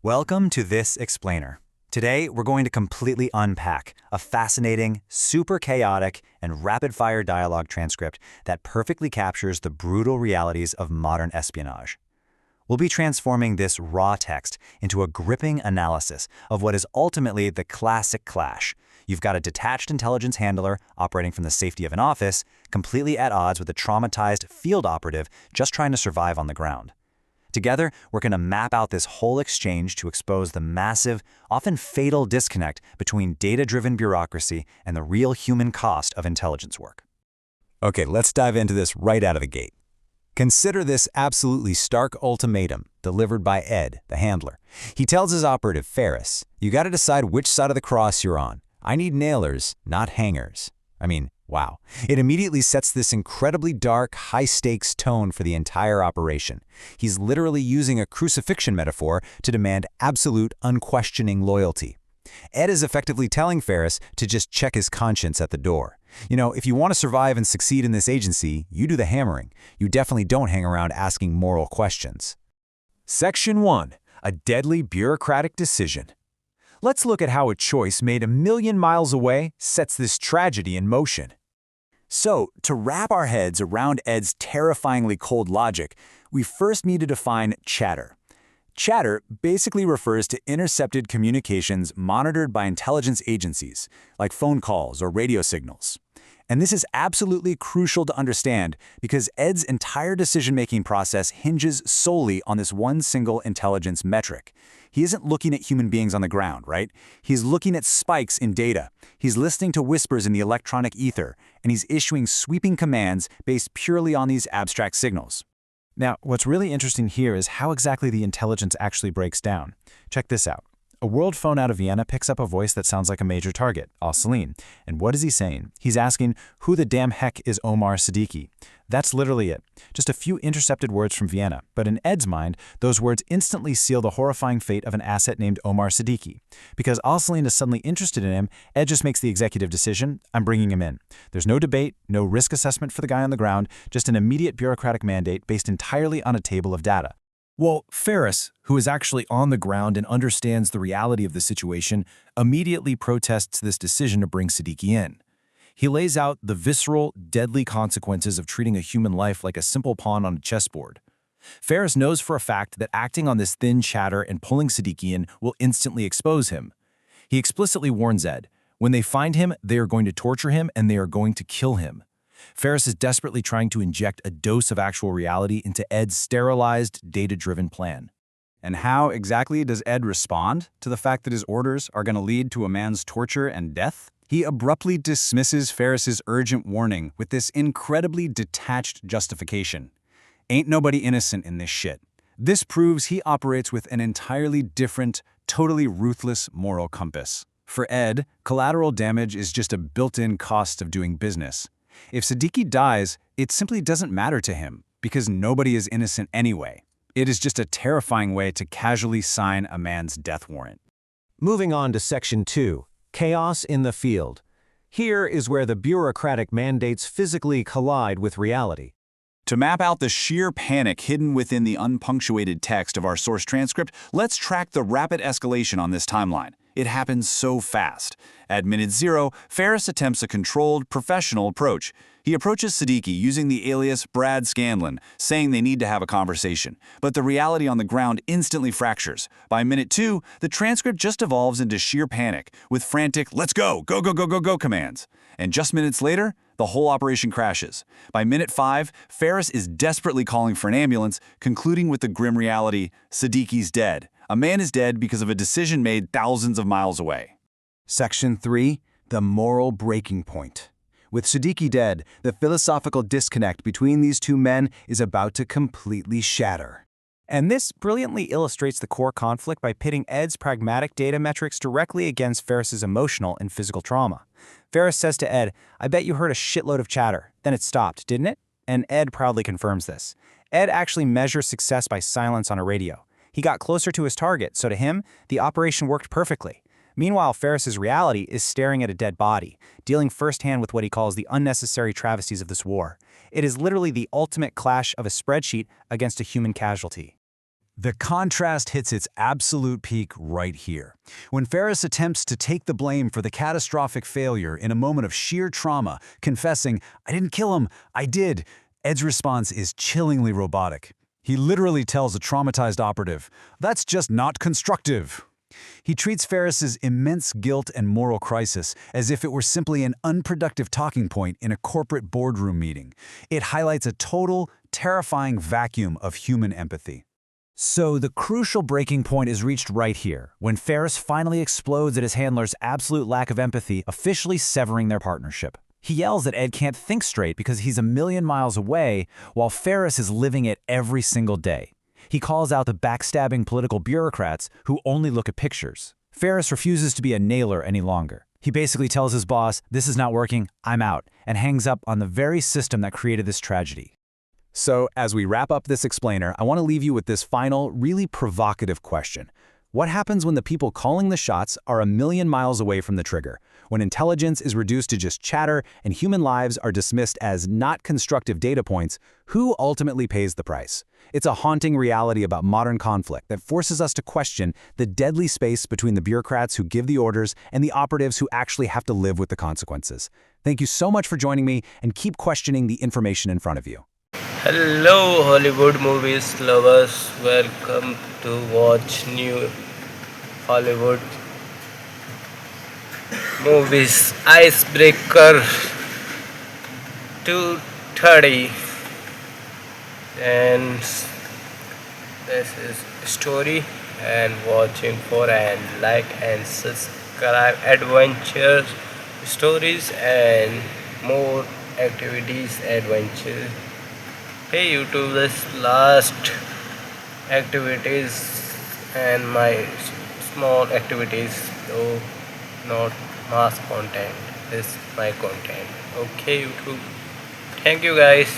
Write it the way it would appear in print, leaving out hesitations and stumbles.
Welcome to This Explainer. Today, we're going to completely unpack a fascinating, super chaotic, and rapid-fire dialogue transcript that perfectly captures the brutal realities of modern espionage. We'll be transforming this raw text into a gripping analysis of what is ultimately the classic clash. You've got a detached intelligence handler operating from the safety of an office, completely at odds with a traumatized field operative just trying to survive on the ground. Together, we're going to map out this whole exchange to expose the massive, often fatal disconnect between data-driven bureaucracy and the real human cost of intelligence work. Okay, let's dive into this right out of the gate. Consider this absolutely stark ultimatum delivered by Ed, the handler. He tells his operative, Ferris, "You got to decide which side of the cross you're on. I need nailers, not hangers." I mean, wow. It immediately sets this incredibly dark, high-stakes tone for the entire operation. He's literally using a crucifixion metaphor to demand absolute, unquestioning loyalty. Ed is effectively telling Ferris to just check his conscience at the door. You know, if you want to survive and succeed in this agency, you do the hammering. You definitely don't hang around asking moral questions. Section 1. A deadly bureaucratic decision. Let's look at how a choice made a million miles away sets this tragedy in motion. So, to wrap our heads around Ed's terrifyingly cold logic, we first need to define chatter. Chatter basically refers to intercepted communications monitored by intelligence agencies, like phone calls or radio signals. And this is absolutely crucial to understand because Ed's entire decision-making process hinges solely on this one single intelligence metric. He isn't looking at human beings on the ground, right? He's looking at spikes in data. He's listening to whispers in the electronic ether, and he's issuing sweeping commands based purely on these abstract signals. Now, what's really interesting here is how exactly the intelligence actually breaks down. Check this out. A world phone out of Vienna picks up a voice that sounds like a major target, Celine. And what is he saying? He's asking, who the damn heck is Omar Siddiqui? That's literally it. Just a few intercepted words from Vienna. But in Ed's mind, those words instantly seal the horrifying fate of an asset named Omar Siddiqui. Because Celine is suddenly interested in him, Ed just makes the executive decision, I'm bringing him in. There's no debate, no risk assessment for the guy on the ground, just an immediate bureaucratic mandate based entirely on a table of data. Well, Ferris, who is actually on the ground and understands the reality of the situation, immediately protests this decision to bring Siddiqui in. He lays out the visceral, deadly consequences of treating a human life like a simple pawn on a chessboard. Ferris knows for a fact that acting on this thin chatter and pulling Siddiqui in will instantly expose him. He explicitly warns Ed, when they find him, they are going to torture him and they are going to kill him. Ferris is desperately trying to inject a dose of actual reality into Ed's sterilized, data-driven plan. And how exactly does Ed respond to the fact that his orders are going to lead to a man's torture and death? He abruptly dismisses Ferris's urgent warning with this incredibly detached justification. Ain't nobody innocent in this shit. This proves he operates with an entirely different, totally ruthless moral compass. For Ed, collateral damage is just a built-in cost of doing business. If Siddiqui dies, it simply doesn't matter to him, because nobody is innocent anyway. It is just a terrifying way to casually sign a man's death warrant. Moving on to Section 2, Chaos in the Field. Here is where the bureaucratic mandates physically collide with reality. To map out the sheer panic hidden within the unpunctuated text of our source transcript, let's track the rapid escalation on this timeline. It happens so fast. At minute 0, Ferris attempts a controlled, professional approach. He approaches Siddiqui using the alias Brad Scanlon, saying they need to have a conversation. But the reality on the ground instantly fractures. By minute 2, the transcript just evolves into sheer panic, with frantic, let's go, go, go, go, go, go commands. And just minutes later, the whole operation crashes. By minute 5, Ferris is desperately calling for an ambulance, concluding with the grim reality, Siddiqui's dead. A man is dead because of a decision made thousands of miles away. Section 3, the moral breaking point. With Siddiqui dead, the philosophical disconnect between these two men is about to completely shatter. And this brilliantly illustrates the core conflict by pitting Ed's pragmatic data metrics directly against Ferris's emotional and physical trauma. Ferris says to Ed, I bet you heard a shitload of chatter. Then it stopped, didn't it? And Ed proudly confirms this. Ed actually measures success by silence on a radio. He got closer to his target, so to him, the operation worked perfectly. Meanwhile, Ferris's reality is staring at a dead body, dealing firsthand with what he calls the unnecessary travesties of this war. It is literally the ultimate clash of a spreadsheet against a human casualty. The contrast hits its absolute peak right here. When Ferris attempts to take the blame for the catastrophic failure in a moment of sheer trauma, confessing, "I didn't kill him, I did," Ed's response is chillingly robotic. He literally tells a traumatized operative, "That's just not constructive." He treats Ferris's immense guilt and moral crisis as if it were simply an unproductive talking point in a corporate boardroom meeting. It highlights a total, terrifying vacuum of human empathy. So the crucial breaking point is reached right here, when Ferris finally explodes at his handler's absolute lack of empathy, officially severing their partnership. He yells that Ed can't think straight because he's a million miles away, while Ferris is living it every single day. He calls out the backstabbing political bureaucrats who only look at pictures. Ferris refuses to be a nailer any longer. He basically tells his boss, "This is not working, I'm out," and hangs up on the very system that created this tragedy. So, as we wrap up this explainer, I want to leave you with this final, really provocative question. What happens when the people calling the shots are a million miles away from the trigger? When intelligence is reduced to just chatter and human lives are dismissed as not constructive data points, who ultimately pays the price? It's a haunting reality about modern conflict that forces us to question the deadly space between the bureaucrats who give the orders and the operatives who actually have to live with the consequences. Thank you so much for joining me, and keep questioning the information in front of you. Hello Hollywood movies lovers, welcome to watch new Hollywood movies. Icebreaker 230, and this is story, and watching for and like and subscribe adventure stories and more activities adventure. Hey YouTube, this last activities and my small activities, though not mass content, is my content. Okay YouTube, thank you guys.